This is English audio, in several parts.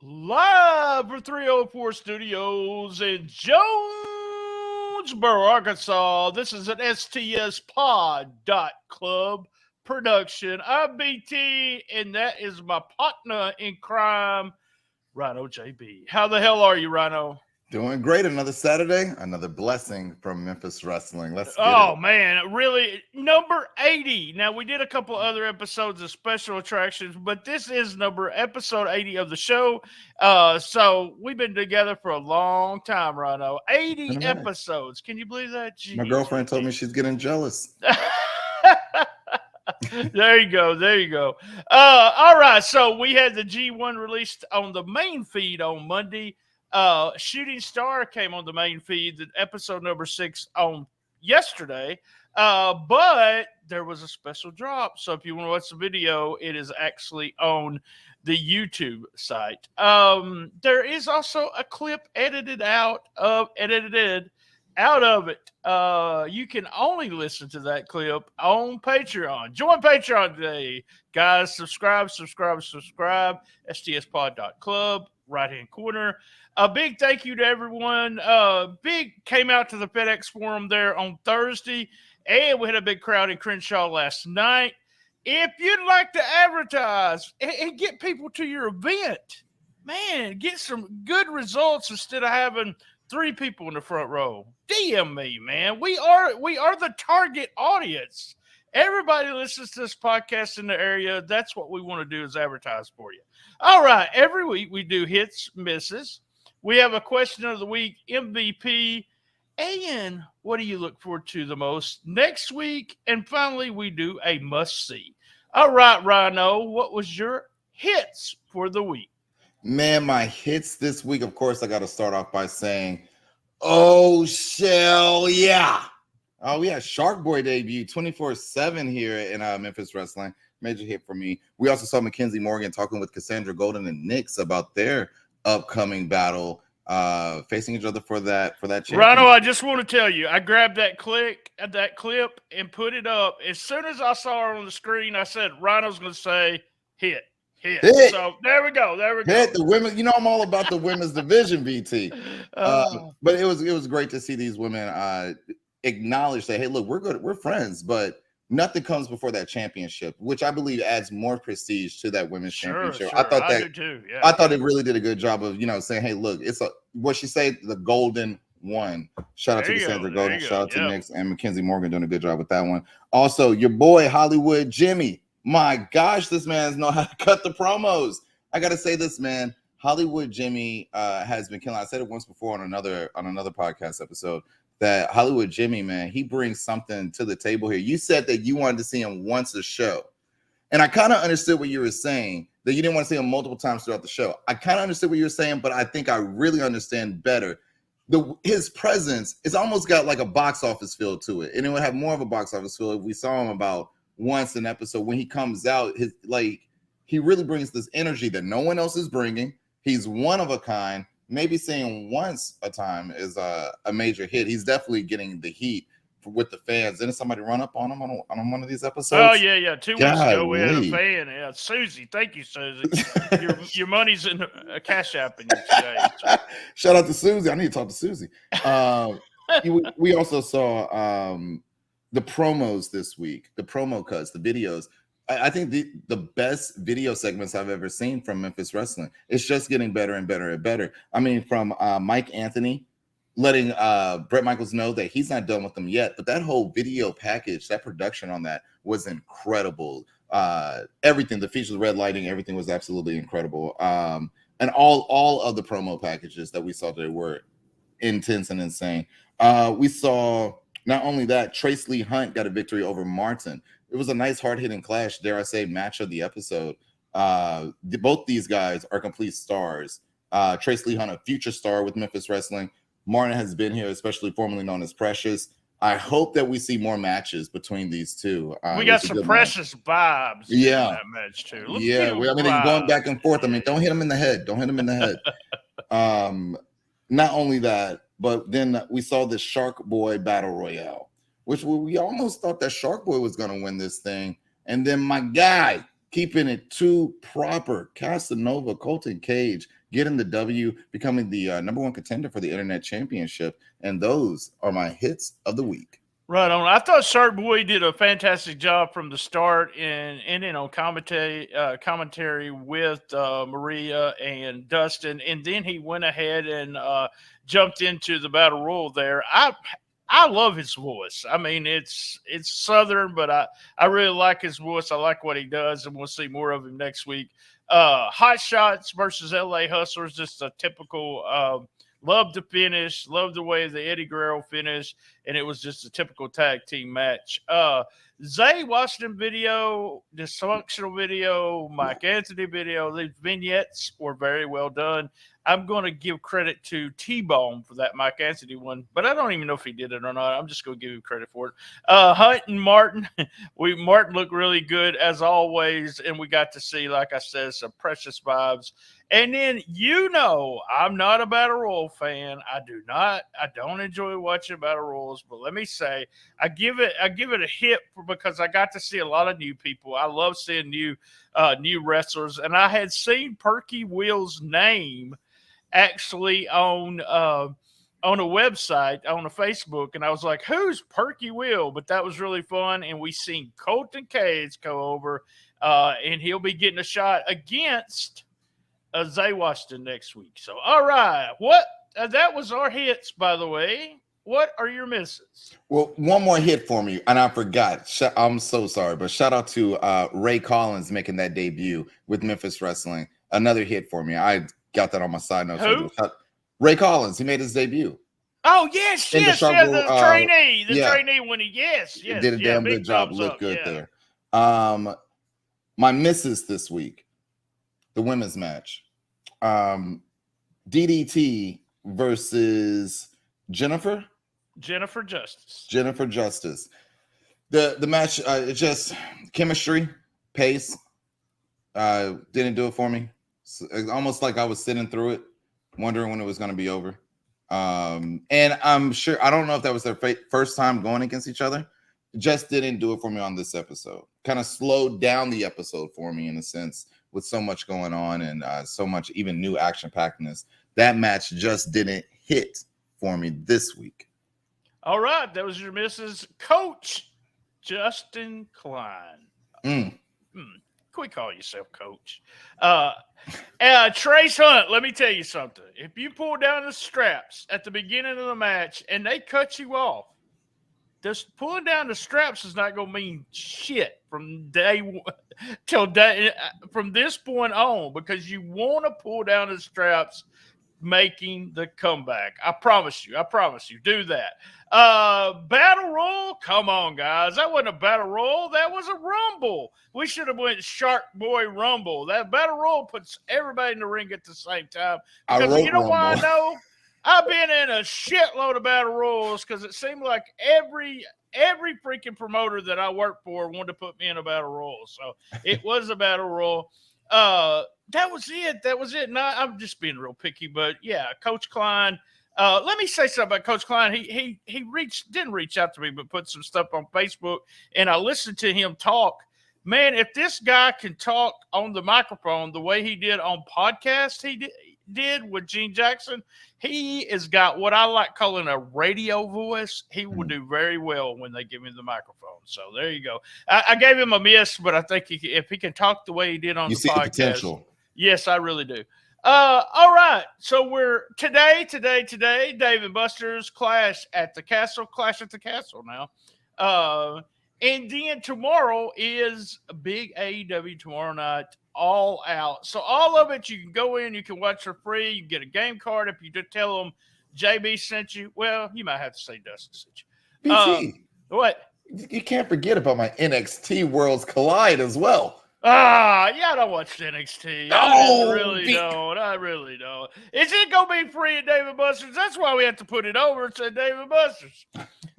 Live from 304 Studios in Jonesboro, Arkansas. This is an STSPod.club production. I'm BT, and that is my partner in crime, RynoJB. How the hell are you, Rhino? Doing great. Another Saturday, another blessing from Memphis Wrestling. Let's get Oh, it. man, really, number 80. Now, we did a couple other episodes of special attractions, but this is episode 80 of the show. So we've been together for a long time, Rhino. 80 episodes. Can you believe that? Jeez. My girlfriend told me she's getting jealous. There you go. There you go. All right. So we had the G1 released on the main feed on Monday. Shooting Star came on the main feed, the episode number 6 on yesterday. But there was a special drop. So if you want to watch the video, it is actually on the YouTube site. There is also a clip edited out of it. You can only listen to that clip on Patreon. Join Patreon today, guys. Subscribe. STSPod.club, right hand corner. A big thank you to everyone. Big came out to the FedEx Forum there on Thursday, and we had a big crowd in Crenshaw last night. If you'd like to advertise and get people to your event, man, get some good results instead of having 3 people in the front row. DM me, man. We are the target audience. Everybody listens to this podcast in the area. That's what we want to do is advertise for you. All right. Every week we do hits, misses. We have a question of the week, MVP, and what do you look forward to the most next week? And finally, we do a must-see. All right, Rhino, what was your hits for the week? Man, my hits this week, of course, I got to start off by saying, oh, Shell, yeah. Oh, we had Shark Boy debut 24/7 here in Memphis Wrestling. Major hit for me. We also saw Mackenzie Morgan talking with Cassandra Golden and Nix about their upcoming battle, facing each other for that championship. Rhino, I just want to tell you, I grabbed that clip and put it up. As soon as I saw her on the screen, I said, Rhino's going to say hit. So there we go. Hit the women. You know, I'm all about the women's division, BT. But it was great to see these women acknowledge that, hey, look, we're good, we're friends, but nothing comes before that championship, which I believe adds more prestige to that women's championship. Sure. I thought I do too. Yeah. I thought it really did a good job of, saying, hey, look, it's what she said, the golden one. Shout out to Cassandra Golden, shout out to Nix and Mackenzie Morgan doing a good job with that one. Also, your boy Hollywood Jimmy. My gosh, this man knows how to cut the promos. I gotta say this, man. Hollywood Jimmy has been killing. I said it once before on another podcast episode that Hollywood Jimmy, man, he brings something to the table here. You said that you wanted to see him once a show. And I kind of understood what you were saying, that you didn't want to see him multiple times throughout the show. I kind of understood what you were saying, but I think I really understand better. His presence, it's almost got like a box office feel to it. And it would have more of a box office feel if we saw him about once an episode. When he comes out, he really brings this energy that no one else is bringing. He's one of a kind. Maybe saying once a time is a major hit. He's definitely getting the heat with the fans. Didn't somebody run up on him on one of these episodes? Oh, yeah. 2 weeks ago, we had a fan. Yeah, Susie. Thank you, Susie. your money's in a cash app in you today. So. Shout out to Susie. I need to talk to Susie. We also saw the promos this week, the promo cuts, the videos. I think the best video segments I've ever seen from Memphis Wrestling. It's just getting better and better and better. I mean, from Mike Anthony letting Bret Michaels know that he's not done with them yet, but that whole video package, that production on that was incredible. Everything, the features, red lighting, everything was absolutely incredible. And all of the promo packages that we saw today were intense and insane. We saw not only that, Trace Lee Hunt got a victory over Martin. It was a nice hard-hitting clash, dare I say, match of the episode. Both these guys are complete stars. Trace Lee Hunt, a future star with Memphis Wrestling. Martin has been here, especially formerly known as Precious. I hope that we see more matches between these two. We got some Precious vibes in that match, too. They're going back and forth. I mean, don't hit him in the head. Not only that, but then we saw the Shark Boy Battle Royale, which we almost thought that Shark Boy was going to win this thing. And then my guy, keeping it too proper. Casanova, Colton Cage, getting the W, becoming the #1 contender for the Internet Championship. And those are my hits of the week. Right on. I thought Shark Boy did a fantastic job from the start and ending on commentary with Maria and Dustin, and then he went ahead and jumped into the Battle Royal there. I love his voice. I mean, it's Southern, but I really like his voice. I like what he does, and we'll see more of him next week. Hot Shots versus LA Hustlers, just a typical love the finish, love the way the Eddie Guerrero finished, and it was just a typical tag team match. Zay Washington video, dysfunctional video, Mike Anthony video, these vignettes were very well done. I'm going to give credit to T-Bone for that Mike Anthony one, but I don't even know if he did it or not. I'm just going to give him credit for it. Hunt and Martin, Martin looked really good as always, and we got to see, like I said, some precious vibes. And then, I'm not a Battle Royal fan. I don't enjoy watching Battle Royals, but let me say, I give it a hit because I got to see a lot of new people. I love seeing new wrestlers, and I had seen Perky Will's name actually on a website, on a Facebook, and I was like, who's Perky Will? But that was really fun, and we seen Colton Cage go over, and he'll be getting a shot against Zay Washington next week. So, all right, that was our hits, by the way. What are your misses? Well, one more hit for me, and I forgot. I'm so sorry, but shout out to Ray Collins making that debut with Memphis Wrestling. Another hit for me. I got that on my side notes. Who? Ray Collins. He made his debut. Oh, yes, the trainee. The trainee when he, did a damn good job. Looked good there. My misses this week, the women's match. DDT versus Jennifer Justice. The match, it just chemistry, pace, didn't do it for me. It's almost like I was sitting through it, wondering when it was going to be over. And I'm sure, I don't know if that was their first time going against each other. Just didn't do it for me on this episode. Kind of slowed down the episode for me in a sense, with so much going on and so much even new action-packedness. That match just didn't hit for me this week. All right, that was your missus, Coach Justin Klein. Can we call yourself Coach? Trace Hunt, let me tell you something. If you pull down the straps at the beginning of the match and they cut you off, just pulling down the straps is not going to mean shit from from this point on, because you want to pull down the straps making the comeback. I promise you, do that. Battle Royal, come on, guys. That wasn't a Battle Royal. That was a Rumble. We should have went Shark Boy Rumble. That Battle Royal puts everybody in the ring at the same time. Because you know why I know? I've been in a shitload of Battle Royals because it seemed like every freaking promoter that I worked for wanted to put me in a Battle Royal. So it was a Battle Royal. That was it. No, I'm just being real picky, but yeah, Coach Klein. Let me say something about Coach Klein. He didn't reach out to me, but put some stuff on Facebook, and I listened to him talk. Man, if this guy can talk on the microphone the way he did on podcast, he did with Gene Jackson, he has got what I like calling a radio voice. He will do very well when they give him the microphone. So there you go. I gave him a miss, but I think if he can talk the way he did on the podcast, the potential. Yes, I really do. All right. So we're today, Dave and Buster's clash at the castle now. And then tomorrow is a big AEW tomorrow night, All Out. So all of it, you can go in, you can watch for free. You can get a game card if you just tell them JB sent you. Well, you might have to say Dustin sent you. BT, what? You can't forget about my NXT Worlds Collide as well. Yeah, I don't watch NXT. I really don't. Is it going to be free at Dave & Buster's? That's why we have to put it over to Dave & Buster's.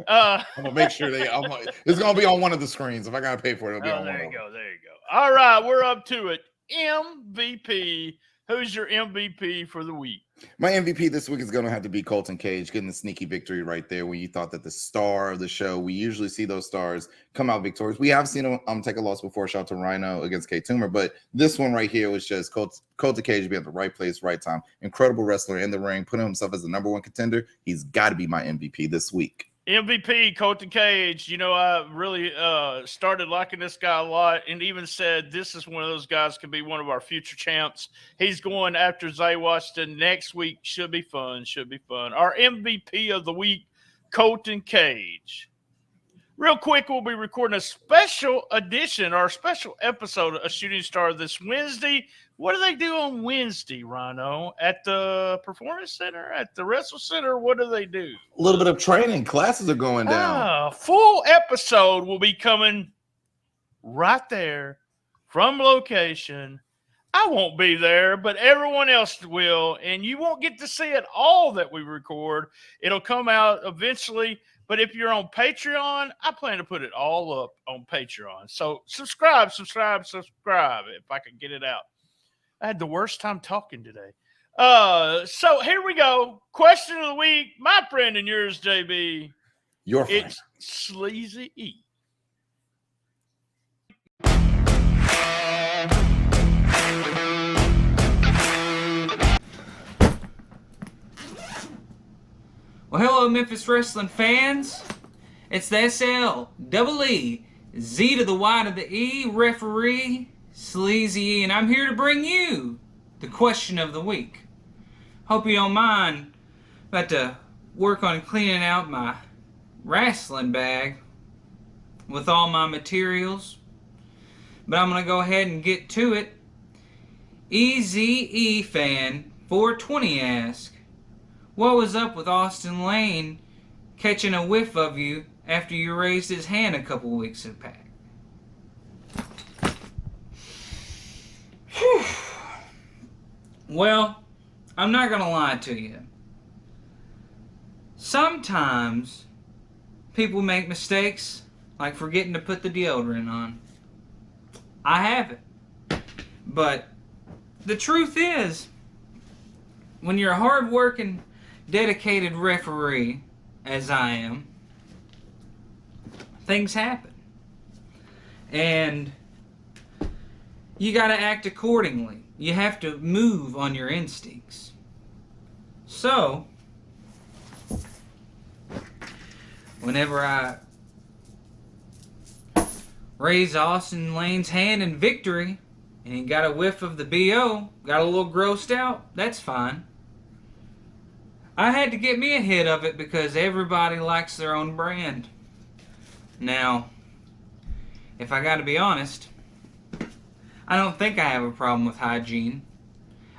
I'm going to make sure it's going to be on one of the screens. If I got to pay for it, it'll be on one of them. There you go. All right, we're up to it. MVP Who's your MVP for the week? My MVP this week is going to have to be Colton Cage, getting the sneaky victory right there when you thought that the star of the show, we usually see those stars come out victorious. We have seen him take a loss before, shout out to Rhino against K Toomer, but this one right here was just Colton Cage being at the right place, right time. Incredible wrestler in the ring, putting himself as the number one contender. He's got to be my MVP this week. MVP, Colton Cage. You know, I really started liking this guy a lot and even said this is one of those guys could be one of our future champs. He's going after Zay Washington next week. Should be fun. Our MVP of the week, Colton Cage. Real quick, we'll be recording a special edition, our special episode of Shooting Star this Wednesday. What do they do on Wednesday, Rhino? At the Performance Center? At the Wrestle Center? What do they do? A little bit of training. Classes are going down. Full episode will be coming right there from location. I won't be there, but everyone else will, and you won't get to see it all that we record. It'll come out eventually. But if you're on Patreon, I plan to put it all up on Patreon. So subscribe if I can get it out. I had the worst time talking today. So here we go. Question of the week. My friend and yours, JB. Your friend. It's Sleazy E. Well, hello, Memphis Wrestling fans. It's the SLEE, Z to the Y to the E, referee, Sleazy E, and I'm here to bring you the question of the week. Hope you don't mind. About to work on cleaning out my wrestling bag with all my materials, but I'm going to go ahead and get to it. EZE fan 420 asks, what was up with Austin Lane catching a whiff of you after you raised his hand a couple weeks back? Whew. Well, I'm not going to lie to you. Sometimes people make mistakes, like forgetting to put the deodorant on. I haven't. But the truth is, when you're a hard-working, dedicated referee, as I am, things happen. And you got to act accordingly. You have to move on your instincts. So, whenever I raised Austin Lane's hand in victory, and he got a whiff of the BO, got a little grossed out, that's fine. I had to get me a hit of it because everybody likes their own brand. Now, if I got to be honest, I don't think I have a problem with hygiene.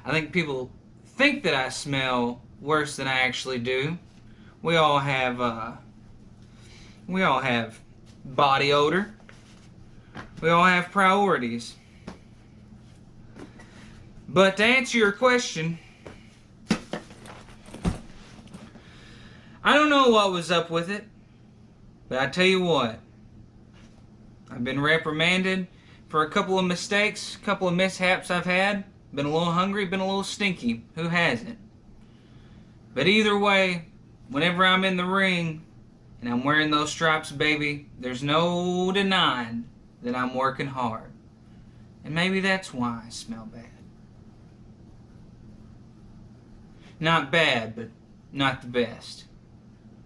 I think people think that I smell worse than I actually do. We all have body odor. We all have priorities. But to answer your question, I don't know what was up with it, but I tell you what, I've been reprimanded for a couple of mistakes, a couple of mishaps I've had. Been a little hungry, been a little stinky. Who hasn't? But either way, whenever I'm in the ring and I'm wearing those stripes, baby, there's no denying that I'm working hard. And maybe that's why I smell bad. Not bad, but not the best.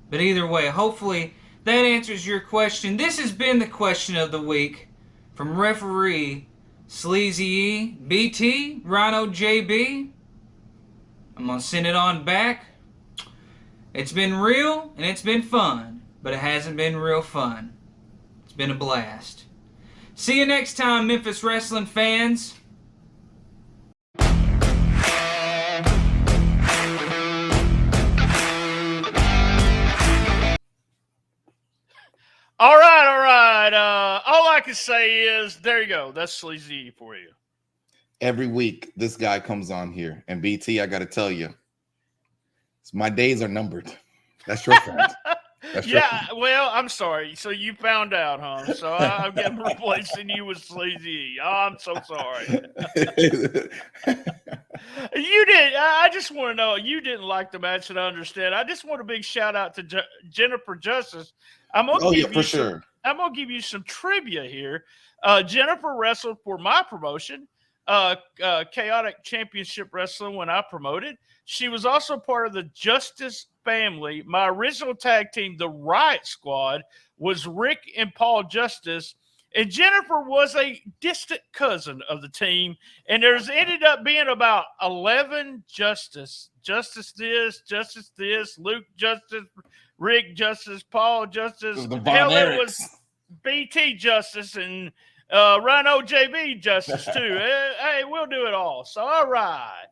But either way, hopefully that answers your question. This has been the question of the week from referee Sleazy E, BT, RynoJB. I'm going to send it on back. It's been real and it's been fun, but it hasn't been real fun. It's been a blast. See you next time, Memphis Wrestling fans. All right. All I can say is, there you go. That's Sleazy for you. Every week, this guy comes on here. And BT, I got to tell you, my days are numbered. That's your friend. Well, I'm sorry. So you found out, huh? So I'm replacing you with Sleazy. Oh, I'm so sorry. You did. I just want to know. You didn't like the match, and I understand. I just want a big shout out to Jennifer Justice. I'm gonna give you some trivia here. Jennifer wrestled for my promotion, Chaotic Championship Wrestling, when I promoted. She was also part of the Justice family. My original tag team, the Riot Squad, was Rick and Paul Justice. And Jennifer was a distant cousin of the team. And there's ended up being about 11 Justice. Justice this, Luke Justice, Rick Justice, Paul Justice. Hell, it was BT Justice and RynoJB Justice too. Hey, we'll do it all. So, all right.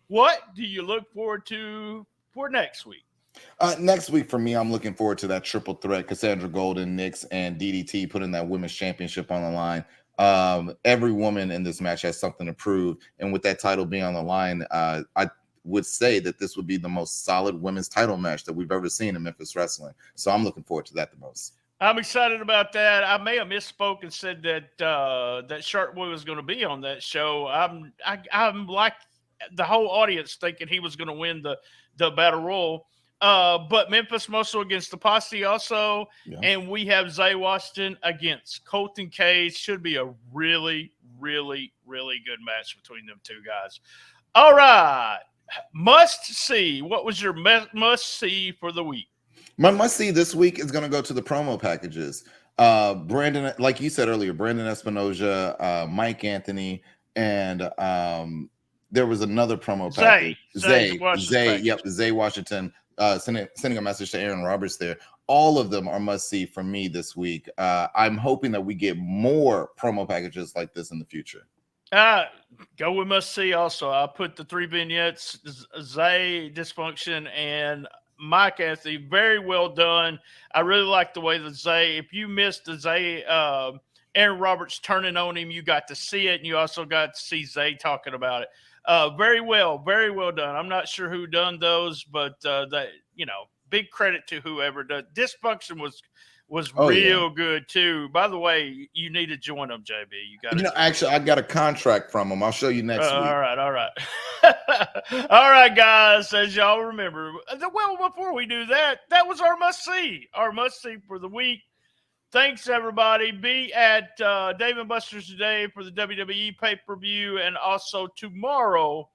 What do you look forward to for next week? Next week for me, I'm looking forward to that triple threat: Cassandra Golden, Nyx, and DDT putting that women's championship on the line. Every woman in this match has something to prove, and with that title being on the line, I would say that this would be the most solid women's title match that we've ever seen in Memphis wrestling. So I'm looking forward to that the most. I'm excited about that. I may have misspoke and said that that Shark Boy was going to be on that show. I'm like the whole audience thinking he was going to win the Battle Royal. But Memphis Muscle against the Posse also. Yeah. And we have Zay Washington against Colton Cage. Should be a really, really, really good match between them two guys. All right. Must see. What was your must see for the week? My must see this week is going to go to the promo packages. Brandon, like you said earlier, Brandon Espinoza, Mike Anthony, and there was another promo package. Zay Washington. Sending a message to Aaron Roberts there. All of them are must see for me this week. I'm hoping that we get more promo packages like this in the future. Go with must see also. I put the 3 vignettes, Zay Dysfunction and Mike Anthony. Very well done. I really like the way that Zay, if you missed the Zay, Aaron Roberts turning on him, you got to see it, and you also got to see Zay talking about it. Very well done. I'm not sure who done those, but that, big credit to whoever done. Dysfunction was real good too. By the way, you need to join them, JB. You got actually, I got a contract from them. I'll show you next week. All right. All right, guys. As y'all remember, well, before we do that, that was our must see for the week. Thanks, everybody. Be at Dave & Buster's today for the WWE pay-per-view, and also tomorrow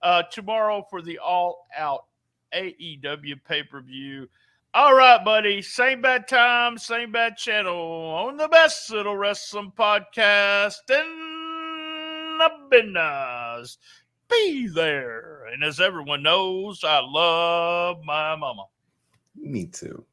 for the All Out AEW pay-per-view. All right, buddy. Same bad time, same bad channel on the best little wrestling podcast in the business. Be there. And as everyone knows, I love my mama. Me too.